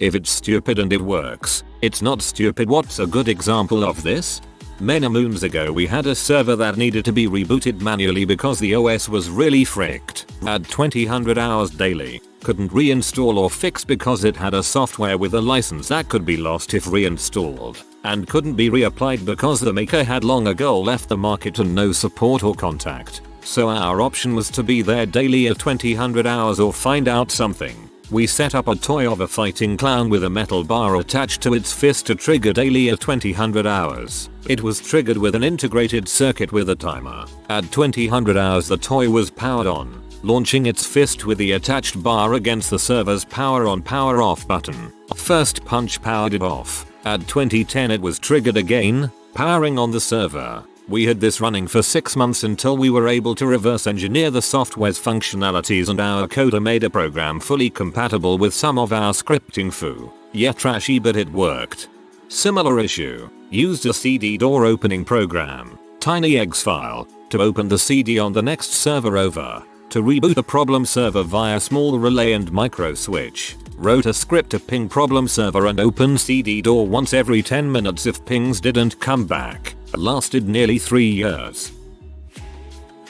If it's stupid and it works, it's not stupid. What's a good example of this? Many moons ago we had a server that needed to be rebooted manually because the OS was really fricked. Had 2000 hours daily. Couldn't reinstall or fix because it had a software with a license that could be lost if reinstalled. And couldn't be reapplied because the maker had long ago left the market and no support or contact. So our option was to be there daily at 2000 hours or find out something. We set up a toy of a fighting clown with a metal bar attached to its fist to trigger daily at 2000 hours. It was triggered with an integrated circuit with a timer. At 2000 hours the toy was powered on, launching its fist with the attached bar against the server's power on power off button. First punch powered it off. At 2010 it was triggered again, powering on the server. We had this running for 6 months until we were able to reverse engineer the software's functionalities and our coder made a program fully compatible with some of our scripting foo. Yeah, trashy, but it worked. Similar issue. Used a CD door opening program, tinyeggs file, to open the CD on the next server over. To reboot a problem server via small relay and micro switch. Wrote a script to ping problem server and open CD door once every 10 minutes if pings didn't come back. Lasted nearly 3 years.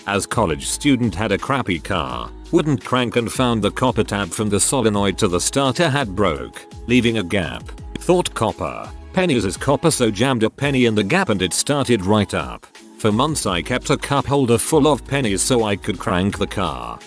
As college student had a crappy car, wouldn't crank and found the copper tab from the solenoid to the starter had broke, leaving a gap. Thought copper. Pennies is copper, so jammed a penny in the gap and it started right up. For months I kept a cup holder full of pennies so I could crank the car.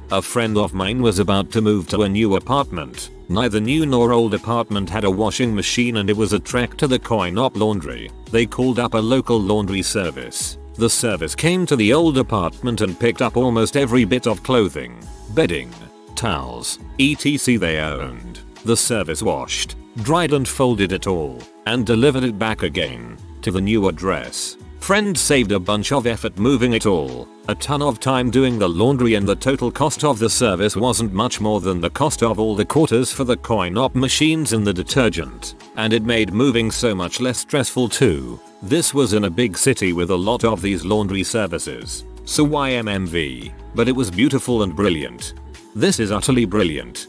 A friend of mine was about to move to a new apartment. Neither new nor old apartment had a washing machine and it was a trek to the coin-op laundry. They called up a local laundry service. The service came to the old apartment and picked up almost every bit of clothing, bedding, towels, etc. they owned. The service washed, dried and folded it all, and delivered it back again to the new address. Friend saved a bunch of effort moving it all, a ton of time doing the laundry, and the total cost of the service wasn't much more than the cost of all the quarters for the coin-op machines and the detergent. And it made moving so much less stressful too. This was in a big city with a lot of these laundry services. So why MMV? But it was beautiful and brilliant. This is utterly brilliant.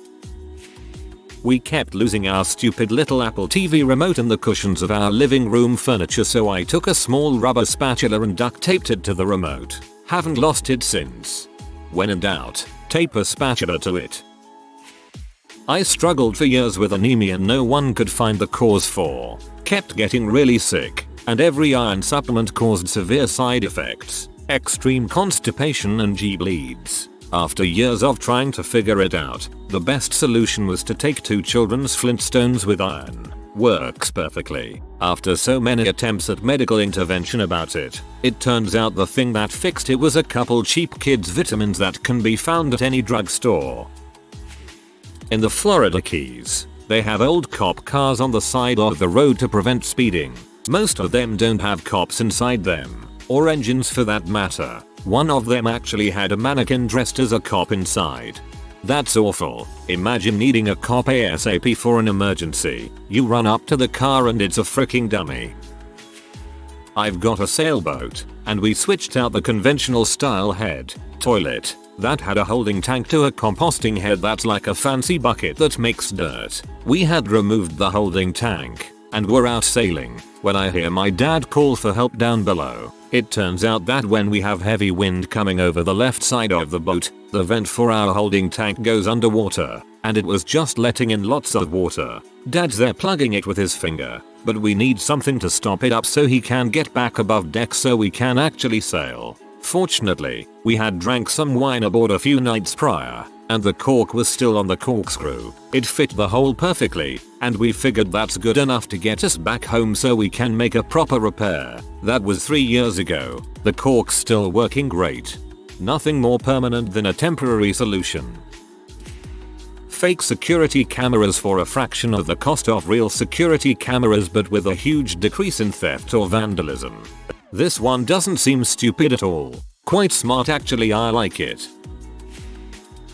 We kept losing our stupid little Apple TV remote in the cushions of our living room furniture, so I took a small rubber spatula and duct taped it to the remote. Haven't lost it since. When in doubt, tape a spatula to it. I struggled for years with anemia no one could find the cause for. Kept getting really sick, and every iron supplement caused severe side effects, extreme constipation and G-bleeds. After years of trying to figure it out, the best solution was to take 2 children's Flintstones with iron. Works perfectly. After so many attempts at medical intervention about it, it turns out the thing that fixed it was a couple cheap kids vitamins that can be found at any drugstore. In the Florida Keys, they have old cop cars on the side of the road to prevent speeding. Most of them don't have cops inside them, or engines for that matter. One of them actually had a mannequin dressed as a cop inside. That's awful. Imagine needing a cop ASAP for an emergency. You run up to the car and it's a freaking dummy. I've got a sailboat, and we switched out the conventional style head toilet that had a holding tank to a composting head that's like a fancy bucket that makes dirt. We had removed the holding tank and were out sailing when I hear my dad call for help down below. It turns out that when we have heavy wind coming over the left side of the boat, the vent for our holding tank goes underwater, and it was just letting in lots of water. Dad's there plugging it with his finger, but we need something to stop it up so he can get back above deck so we can actually sail. Fortunately, we had drank some wine aboard a few nights prior, and the cork was still on the corkscrew. It fit the hole perfectly, and we figured that's good enough to get us back home so we can make a proper repair. That was 3 years ago. The cork's still working great. Nothing more permanent than a temporary solution. Fake security cameras for a fraction of the cost of real security cameras, but with a huge decrease in theft or vandalism. This one doesn't seem stupid at all. Quite smart actually, I like it.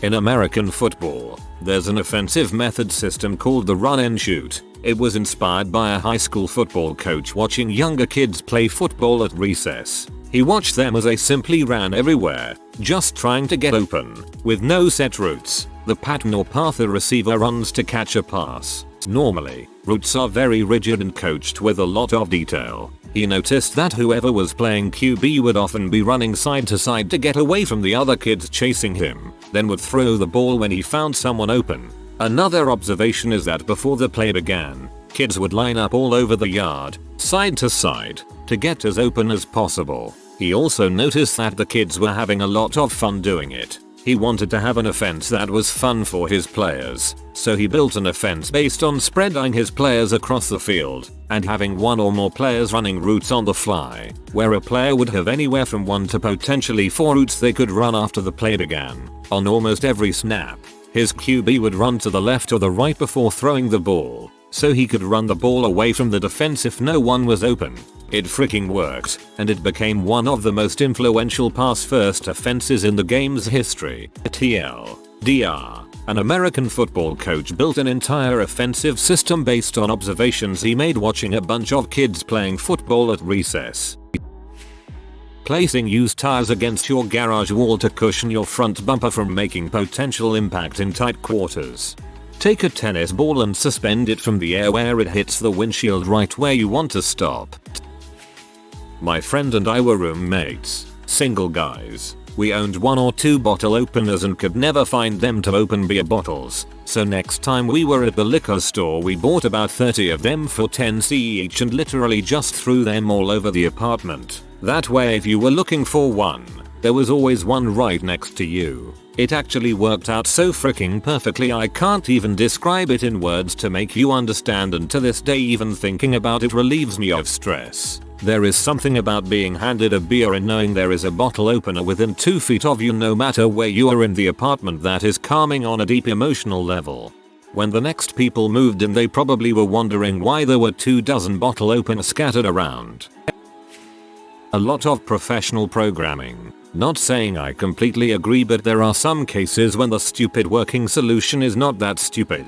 In American football, there's an offensive method system called the run and shoot. It was inspired by a high school football coach watching younger kids play football at recess. He watched them as they simply ran everywhere, just trying to get open, with no set routes. the pattern or path a receiver runs to catch a pass. Normally, routes are very rigid and coached with a lot of detail. He noticed that whoever was playing QB would often be running side to side to get away from the other kids chasing him, then would throw the ball when he found someone open. Another observation is that before the play began, kids would line up all over the yard, side to side, to get as open as possible. He also noticed that the kids were having a lot of fun doing it. He wanted to have an offense that was fun for his players, so he built an offense based on spreading his players across the field and having one or more players running routes on the fly, where a player would have anywhere from 1 to potentially 4 routes they could run after the play began. On almost every snap, his QB would run to the left or the right before throwing the ball, so he could run the ball away from the defense if no one was open. It freaking worked, and it became one of the most influential pass-first offenses in the game's history. TLDR, an American football coach built an entire offensive system based on observations he made watching a bunch of kids playing football at recess. Placing used tires against your garage wall to cushion your front bumper from making potential impact in tight quarters. Take a tennis ball and suspend it from the air where it hits the windshield right where you want to stop. My friend and I were roommates, single guys. We owned 1 or 2 bottle openers and could never find them to open beer bottles, so next time we were at the liquor store we bought about 30 of them for 10 cents each and literally just threw them all over the apartment. That way if you were looking for one, there was always one right next to you. It actually worked out so freaking perfectly I can't even describe it in words to make you understand, and to this day even thinking about it relieves me of stress. There is something about being handed a beer and knowing there is a bottle opener within 2 feet of you no matter where you are in the apartment that is calming on a deep emotional level. When the next people moved in they probably were wondering why there were 24 bottle openers scattered around. A lot of professional programming. Not saying I completely agree, but there are some cases when the stupid working solution is not that stupid.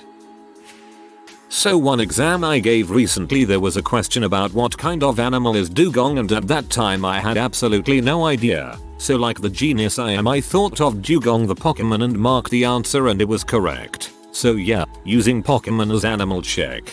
So one exam I gave recently there was a question about what kind of animal is dugong, and at that time I had absolutely no idea. So like the genius I am I thought of dugong the Pokemon and marked the answer and it was correct. So yeah, using Pokemon as animal check.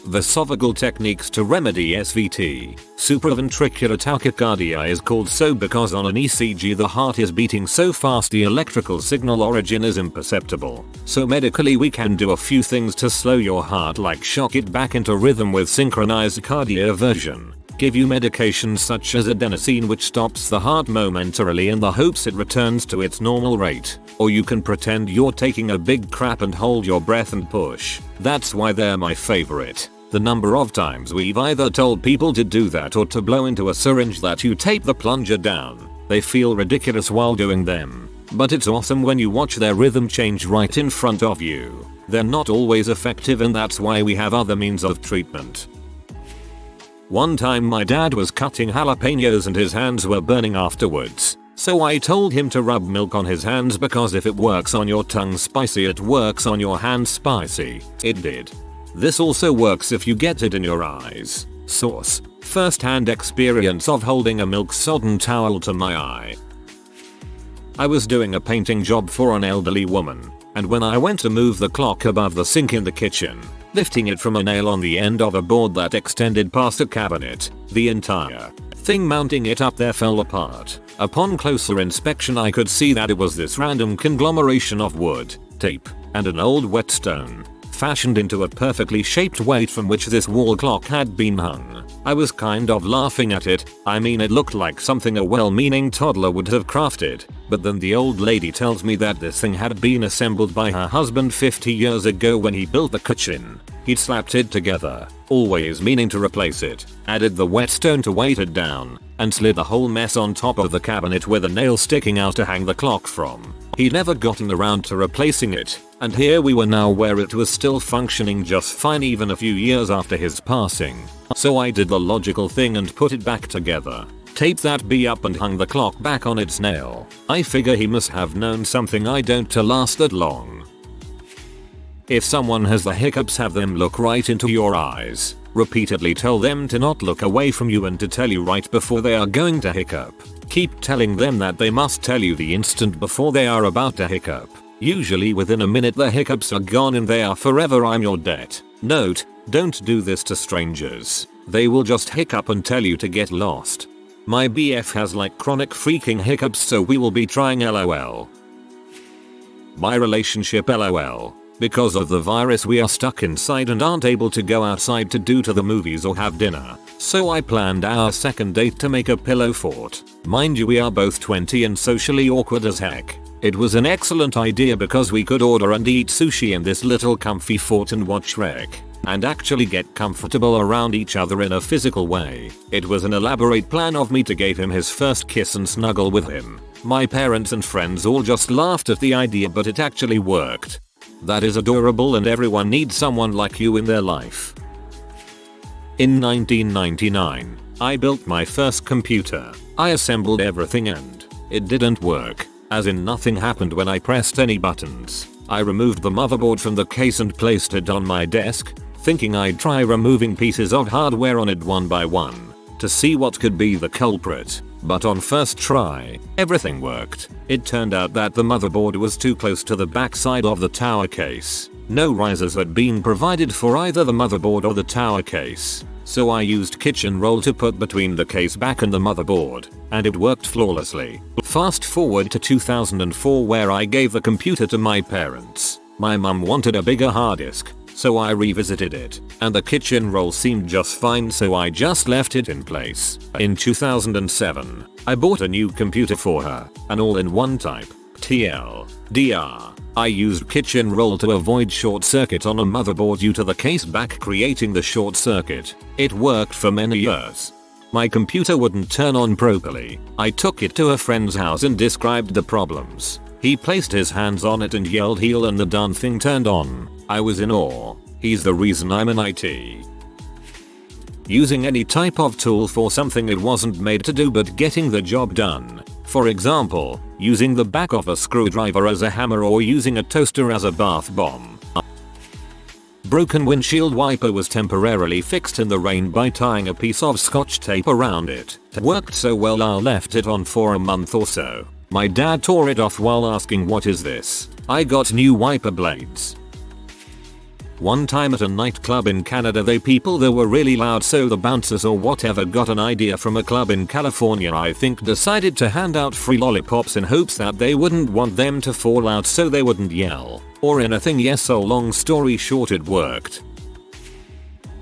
Vesophageal techniques to remedy SVT. Supraventricular tachycardia is called so because on an ECG the heart is beating so fast the electrical signal origin is imperceptible. So medically we can do a few things to slow your heart, like shock it back into rhythm with synchronized cardioversion. Give you medications such as adenosine which stops the heart momentarily in the hopes it returns to its normal rate. Or you can pretend you're taking a big crap and hold your breath and push. That's why they're my favorite. The number of times we've either told people to do that or to blow into a syringe that you tape the plunger down. They feel ridiculous while doing them, but it's awesome when you watch their rhythm change right in front of you. They're not always effective, and that's why we have other means of treatment. One time my dad was cutting jalapenos and his hands were burning afterwards. So I told him to rub milk on his hands because if it works on your tongue spicy it works on your hands spicy. It did. This also works if you get it in your eyes. Source: first-hand experience of holding a milk-sodden towel to my eye. I was doing a painting job for an elderly woman, and when I went to move the clock above the sink in the kitchen, lifting it from a nail on the end of a board that extended past a cabinet, the entire thing mounting it up there fell apart. Upon closer inspection I could see that it was this random conglomeration of wood, tape, and an old whetstone, fashioned into a perfectly shaped weight from which this wall clock had been hung. I was kind of laughing at it. I mean, it looked like something a well-meaning toddler would have crafted. But then the old lady tells me that this thing had been assembled by her husband 50 years ago when he built the kitchen. He'd slapped it together, always meaning to replace it, added the whetstone to weight it down, and slid the whole mess on top of the cabinet with a nail sticking out to hang the clock from. He'd never gotten around to replacing it, and here we were now where it was still functioning just fine even a few years after his passing. So I did the logical thing and put it back together. Taped that bee up and hung the clock back on its nail. I figure he must have known something I don't to last that long. If someone has the hiccups, have them look right into your eyes. Repeatedly tell them to not look away from you and to tell you right before they are going to hiccup. Keep telling them that they must tell you the instant before they are about to hiccup. Usually within a minute the hiccups are gone and they are forever. I'm your debt. Note, don't do this to strangers. They will just hiccup and tell you to get lost. My BF has like chronic freaking hiccups, so we will be trying LOL. My relationship LOL. Because of the virus we are stuck inside and aren't able to go outside to the movies or have dinner. So I planned our second date to make a pillow fort. Mind you, we are both 20 and socially awkward as heck. It was an excellent idea because we could order and eat sushi in this little comfy fort and watch Shrek. And actually get comfortable around each other in a physical way. It was an elaborate plan of me to give him his first kiss and snuggle with him. My parents and friends all just laughed at the idea, but it actually worked. That is adorable, and everyone needs someone like you in their life. In 1999, I built my first computer. I assembled everything and it didn't work. As in, nothing happened when I pressed any buttons. I removed the motherboard from the case and placed it on my desk, thinking I'd try removing pieces of hardware on it one by one to see what could be the culprit. But on first try, everything worked. It turned out that the motherboard was too close to the backside of the tower case. No risers had been provided for either the motherboard or the tower case. So I used kitchen roll to put between the case back and the motherboard, and it worked flawlessly. Fast forward to 2004, where I gave the computer to my parents. My mum wanted a bigger hard disk, so I revisited it, and the kitchen roll seemed just fine, so I just left it in place. In 2007, I bought a new computer for her, an all-in-one type, TLDR. I used kitchen roll to avoid short circuit on a motherboard due to the case back creating the short circuit. It worked for many years. My computer wouldn't turn on properly. I took it to a friend's house and described the problems. He placed his hands on it and yelled heal, and the darn thing turned on. I was in awe. He's the reason I'm in IT. Using any type of tool for something it wasn't made to do but getting the job done. For example, using the back of a screwdriver as a hammer or using a toaster as a bath bomb. Broken windshield wiper was temporarily fixed in the rain by tying a piece of scotch tape around it. Worked so well I left it on for a month or so. My dad tore it off while asking, "What is this?" I got new wiper blades. One time at a nightclub in Canada, people there were really loud, so the bouncers or whatever got an idea from a club in California, I think, decided to hand out free lollipops in hopes that they wouldn't want them to fall out so they wouldn't yell or anything. Yes, so long story short, it worked.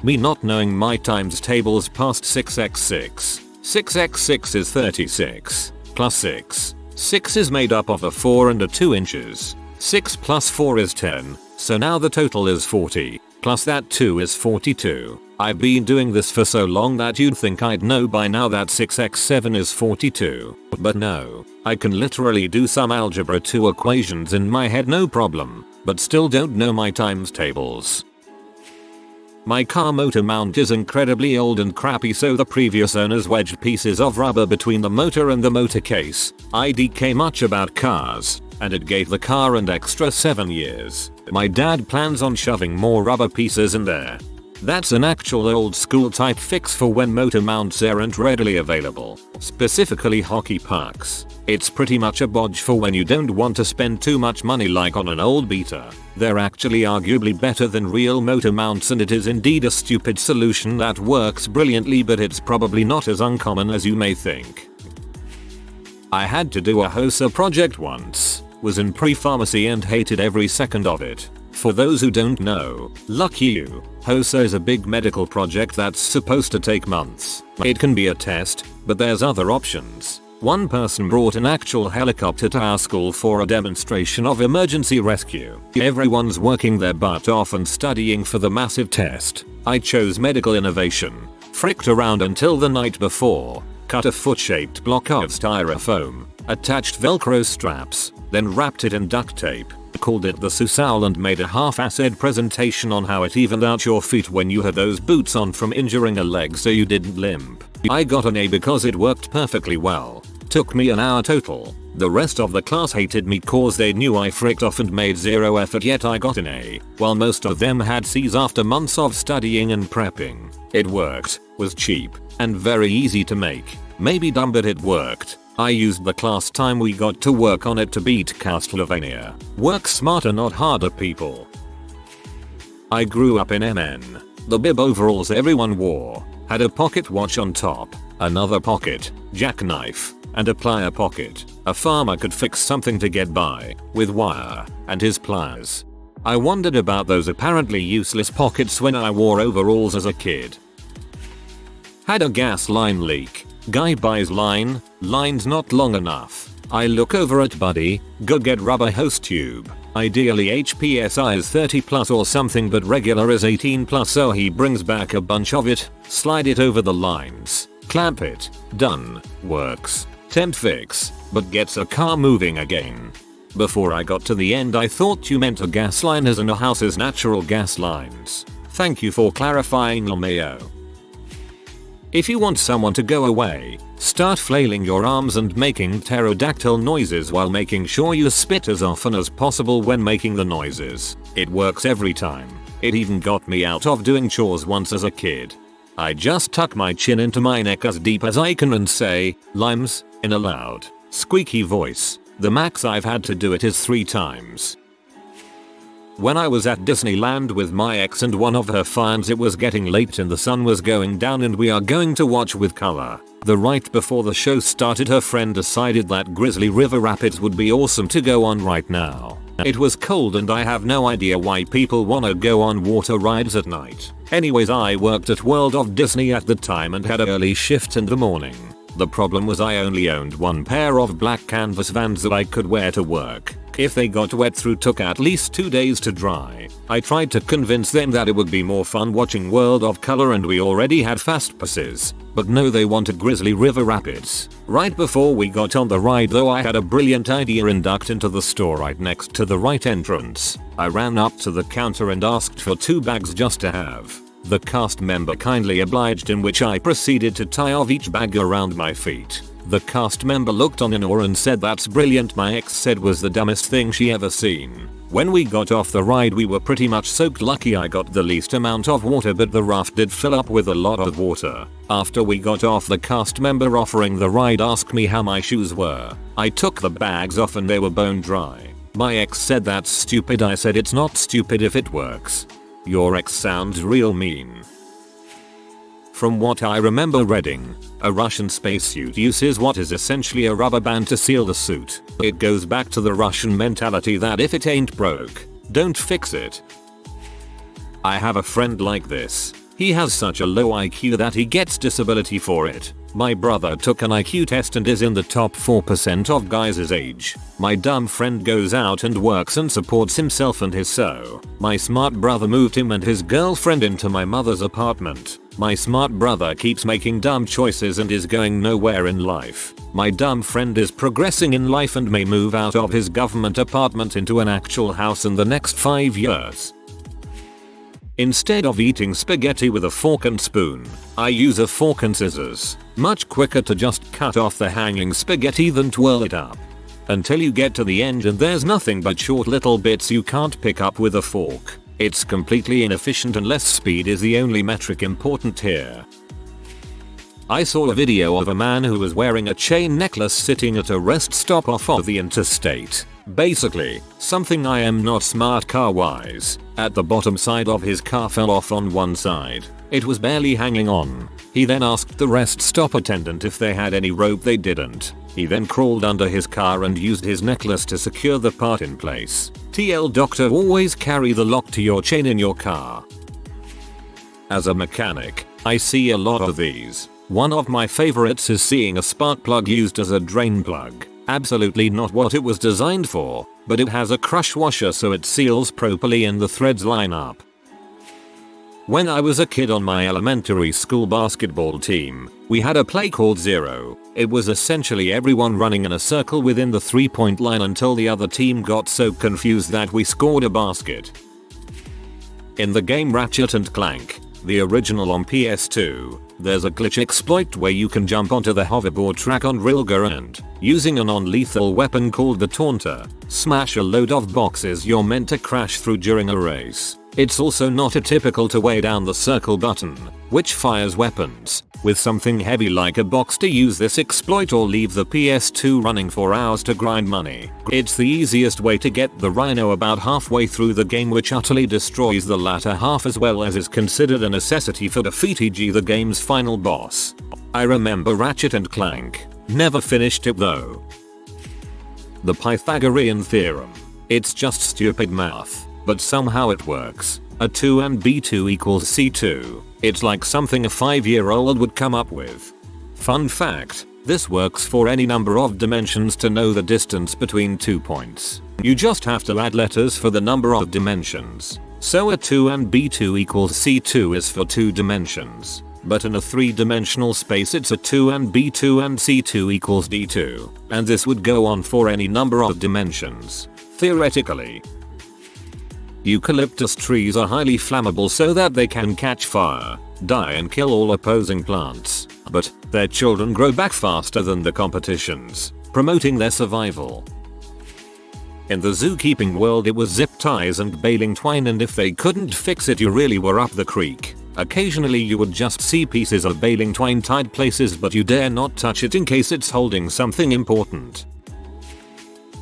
Me not knowing my times tables past 6x6. 6x6 is 36 plus 6. 6 is made up of a 4 and a 2 inches. 6 plus 4 is 10. So now the total is 40, plus that 2 is 42. I've been doing this for so long that you'd think I'd know by now that 6x7 is 42. But no, I can literally do some algebra 2 equations in my head no problem, but still don't know my times tables. My car motor mount is incredibly old and crappy, so the previous owners wedged pieces of rubber between the motor and the motor case. I DK much about cars, and it gave the car an extra 7 years. My dad plans on shoving more rubber pieces in there. That's an actual old school type fix for when motor mounts aren't readily available, specifically hockey pucks. It's pretty much a bodge for when you don't want to spend too much money like on an old beater. They're actually arguably better than real motor mounts, and it is indeed a stupid solution that works brilliantly, but it's probably not as uncommon as you may think. I had to do a HOSA project once. Was in pre-pharmacy and hated every second of it. For those who don't know, lucky you, HOSA is a big medical project that's supposed to take months. It can be a test, but there's other options. One person brought an actual helicopter to our school for a demonstration of emergency rescue. Everyone's working their butt off and studying for the massive test. I chose medical innovation. Fricked around until the night before. Cut a foot-shaped block of styrofoam. Attached velcro straps. Then wrapped it in duct tape, called it the Susal, and made a half-assed presentation on how it evened out your feet when you had those boots on from injuring a leg so you didn't limp. I got an A because it worked perfectly well. Took me an hour total. The rest of the class hated me cause they knew I fricked off and made zero effort, yet I got an A, while most of them had C's after months of studying and prepping. It worked, was cheap, and very easy to make. Maybe dumb, but it worked. I used the class time we got to work on it to beat Castlevania. Work smarter, not harder, people. I grew up in MN. The bib overalls everyone wore had a pocket watch on top, another pocket, jackknife, and a plier pocket. A farmer could fix something to get by with wire and his pliers. I wondered about those apparently useless pockets when I wore overalls as a kid. Had a gas line leak. Guy buys line, line's not long enough. I look over at buddy, go get rubber hose tube. Ideally HPSI is 30 plus or something, but regular is 18 plus, so he brings back a bunch of it, slide it over the lines, clamp it, done, works. Temp fix, but gets a car moving again. Before I got to the end I thought you meant a gas line as in a house's natural gas lines. Thank you for clarifying, LMAO. If you want someone to go away, start flailing your arms and making pterodactyl noises while making sure you spit as often as possible when making the noises. It works every time. It even got me out of doing chores once as a kid. I just tuck my chin into my neck as deep as I can and say, "Limes," in a loud, squeaky voice. The max I've had to do it is 3 times. When I was at Disneyland with my ex and one of her friends, it was getting late and the sun was going down and we are going to watch with color. The right before the show started, her friend decided that Grizzly River Rapids would be awesome to go on right now. It was cold and I have no idea why people wanna go on water rides at night. Anyways, I worked at World of Disney at the time and had an early shift in the morning. The problem was I only owned one pair of black canvas Vans that I could wear to work. If they got wet through, took at least 2 days to dry. I tried to convince them that it would be more fun watching World of Color and we already had fast passes, but no, they wanted Grizzly River Rapids. Right before we got on the ride though, I had a brilliant idea and ducked into the store right next to the right entrance. I ran up to the counter and asked for 2 bags just to have. The cast member kindly obliged, in which I proceeded to tie off each bag around my feet. The cast member looked on in awe and said that's brilliant. My ex said was the dumbest thing she ever seen. When we got off the ride we were pretty much soaked. Lucky I got the least amount of water, but the raft did fill up with a lot of water. After we got off, the cast member offering the ride asked me how my shoes were. I took the bags off and they were bone dry. My ex said that's stupid. I said it's not stupid if it works. Your ex sounds real mean. From what I remember reading, a Russian spacesuit uses what is essentially a rubber band to seal the suit. It goes back to the Russian mentality that if it ain't broke, don't fix it. I have a friend like this. He has such a low IQ that he gets disability for it. My brother took an IQ test and is in the top 4% of guys his age. My dumb friend goes out and works and supports himself and his so. My smart brother moved him and his girlfriend into my mother's apartment. My smart brother keeps making dumb choices and is going nowhere in life. My dumb friend is progressing in life and may move out of his government apartment into an actual house in the next 5 years. Instead of eating spaghetti with a fork and spoon, I use a fork and scissors. Much quicker to just cut off the hanging spaghetti than twirl it up until you get to the end and there's nothing but short little bits you can't pick up with a fork. It's completely inefficient unless speed is the only metric important here. I saw a video of a man who was wearing a chain necklace sitting at a rest stop off of the interstate. Basically, something I am not smart car wise. At the bottom side of his car fell off on one side. It was barely hanging on. He then asked the rest stop attendant if they had any rope. They didn't. He then crawled under his car and used his necklace to secure the part in place. TL doctor, always carry the lock to your chain in your car. As a mechanic, I see a lot of these. One of my favorites is seeing a spark plug used as a drain plug. Absolutely not what it was designed for, but it has a crush washer so it seals properly and the threads line up. When I was a kid on my elementary school basketball team, we had a play called Zero. It was essentially everyone running in a circle within the 3-point line until the other team got so confused that we scored a basket. In the game Ratchet and Clank, the original on PS2, there's a glitch exploit where you can jump onto the hoverboard track on Rilga and, using a non-lethal weapon called the Taunter, smash a load of boxes you're meant to crash through during a race. It's also not atypical to weigh down the circle button, which fires weapons, with something heavy like a box to use this exploit or leave the PS2 running for hours to grind money. It's the easiest way to get the rhino about halfway through the game, which utterly destroys the latter half as well as is considered a necessity for defeat, e.g. the game's final boss. I remember Ratchet and Clank. Never finished it though. The Pythagorean theorem. It's just stupid math, but somehow it works. A 2 and B2 equals C2. It's like something a 5-year-old would come up with. Fun fact, this works for any number of dimensions to know the distance between 2 points. You just have to add letters for the number of dimensions. So a 2 and B2 equals C2 is for 2 dimensions. But in a 3-dimensional space it's a 2 and B2 and C2 equals D2. And this would go on for any number of dimensions. Theoretically. Eucalyptus trees are highly flammable so that they can catch fire, die and kill all opposing plants, but their children grow back faster than the competition's, promoting their survival. In the zookeeping world it was zip ties and baling twine, and if they couldn't fix it you really were up the creek. Occasionally you would just see pieces of baling twine tied places, but you dare not touch it in case it's holding something important.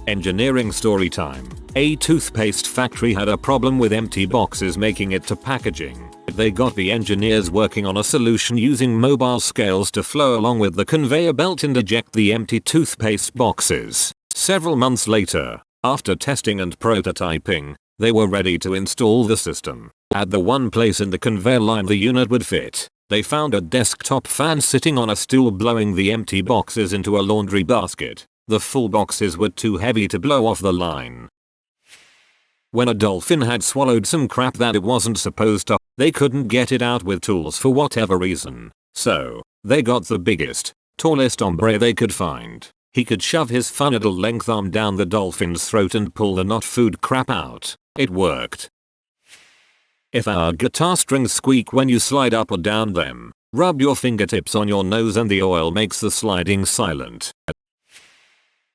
Engineering story time. A toothpaste factory had a problem with empty boxes making it to packaging. They got the engineers working on a solution using mobile scales to flow along with the conveyor belt and eject the empty toothpaste boxes. Several months later, after testing and prototyping, they were ready to install the system. At the one place in the conveyor line the unit would fit, they found a desktop fan sitting on a stool blowing the empty boxes into a laundry basket. The full boxes were too heavy to blow off the line. When a dolphin had swallowed some crap that it wasn't supposed to, they couldn't get it out with tools for whatever reason. So, they got the biggest, tallest hombre they could find. He could shove his funnel length arm down the dolphin's throat and pull the not food crap out. It worked. If our guitar strings squeak when you slide up or down them, rub your fingertips on your nose and the oil makes the sliding silent.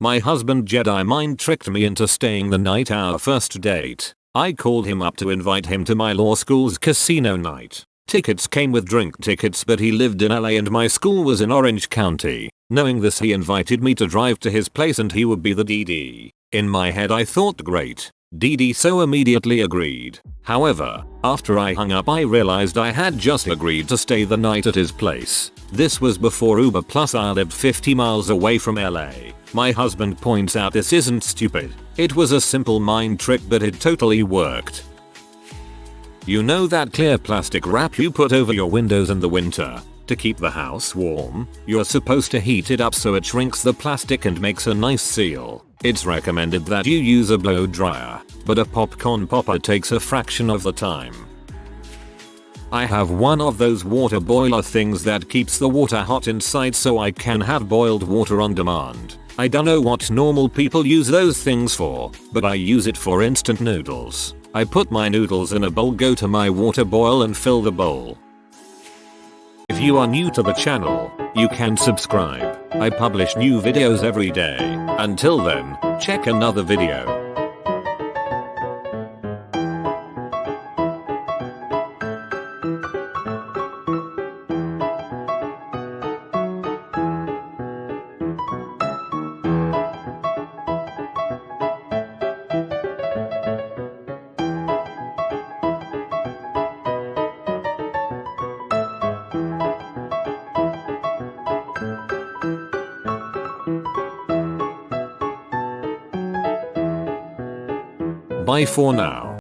My husband Jedi mind tricked me into staying the night our first date. I called him up to invite him to my law school's casino night. Tickets came with drink tickets, but he lived in LA and my school was in Orange County. Knowing this, he invited me to drive to his place and he would be the DD. In my head I thought, great. DD, so immediately agreed. However, after I hung up I realized I had just agreed to stay the night at his place. This was before Uber, plus I lived 50 miles away from LA. My husband points out this isn't stupid. It was a simple mind trick, but it totally worked. You know that clear plastic wrap you put over your windows in the winter to keep the house warm? You're supposed to heat it up so it shrinks the plastic and makes a nice seal. It's recommended that you use a blow dryer, but a popcorn popper takes a fraction of the time. I have one of those water boiler things that keeps the water hot inside so I can have boiled water on demand. I don't know what normal people use those things for, but I use it for instant noodles. I put my noodles in a bowl, go to my water boil and fill the bowl. If you are new to the channel, you can subscribe. I publish new videos every day. Until then, check another video. Bye for now.